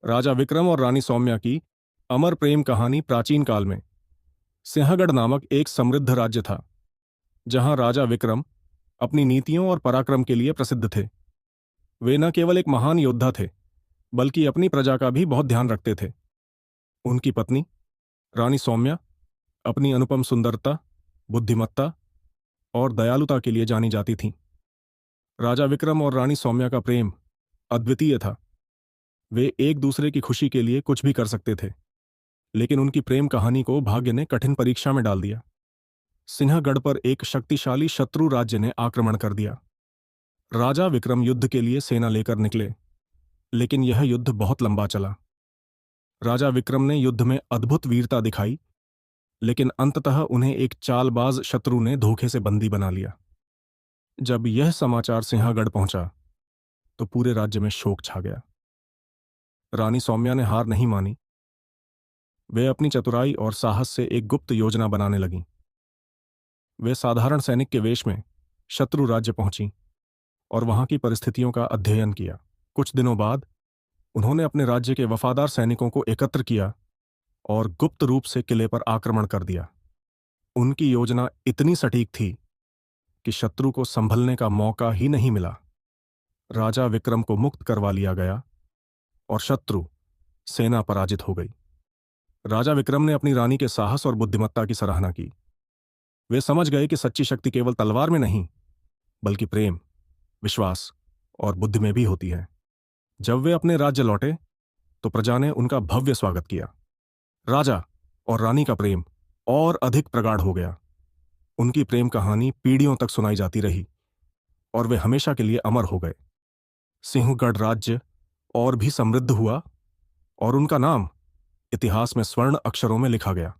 राजा विक्रम और रानी सौम्या की अमर प्रेम कहानी। प्राचीन काल में सिंहगढ़ नामक एक समृद्ध राज्य था, जहां राजा विक्रम अपनी नीतियों और पराक्रम के लिए प्रसिद्ध थे। वे न केवल एक महान योद्धा थे, बल्कि अपनी प्रजा का भी बहुत ध्यान रखते थे। उनकी पत्नी रानी सौम्या अपनी अनुपम सुंदरता, बुद्धिमत्ता और दयालुता के लिए जानी जाती थीं। राजा विक्रम और रानी सौम्या का प्रेम अद्वितीय था। वे एक दूसरे की खुशी के लिए कुछ भी कर सकते थे, लेकिन उनकी प्रेम कहानी को भाग्य ने कठिन परीक्षा में डाल दिया। सिंहगढ़ पर एक शक्तिशाली शत्रु राज्य ने आक्रमण कर दिया। राजा विक्रम युद्ध के लिए सेना लेकर निकले, लेकिन यह युद्ध बहुत लंबा चला। राजा विक्रम ने युद्ध में अद्भुत वीरता दिखाई, लेकिन अंततः उन्हें एक चालबाज शत्रु ने धोखे से बंदी बना लिया। जब यह समाचार सिंहगढ़ पहुंचा, तो पूरे राज्य में शोक छा गया। रानी सौम्या ने हार नहीं मानी। वे अपनी चतुराई और साहस से एक गुप्त योजना बनाने लगीं। वे साधारण सैनिक के वेश में शत्रु राज्य पहुंची और वहां की परिस्थितियों का अध्ययन किया। कुछ दिनों बाद उन्होंने अपने राज्य के वफादार सैनिकों को एकत्र किया और गुप्त रूप से किले पर आक्रमण कर दिया। उनकी योजना इतनी सटीक थी कि शत्रु को संभलने का मौका ही नहीं मिला। राजा विक्रम को मुक्त करवा लिया गया और शत्रु सेना पराजित हो गई। राजा विक्रम ने अपनी रानी के साहस और बुद्धिमत्ता की सराहना की। वे समझ गए कि सच्ची शक्ति केवल तलवार में नहीं, बल्कि प्रेम, विश्वास और बुद्धि में भी होती है। जब वे अपने राज्य लौटे, तो प्रजा ने उनका भव्य स्वागत किया। राजा और रानी का प्रेम और अधिक प्रगाढ़ हो गया। उनकी प्रेम कहानी पीढ़ियों तक सुनाई जाती रही और वे हमेशा के लिए अमर हो गए। सिंहगढ़ राज्य और भी समृद्ध हुआ और उनका नाम इतिहास में स्वर्ण अक्षरों में लिखा गया।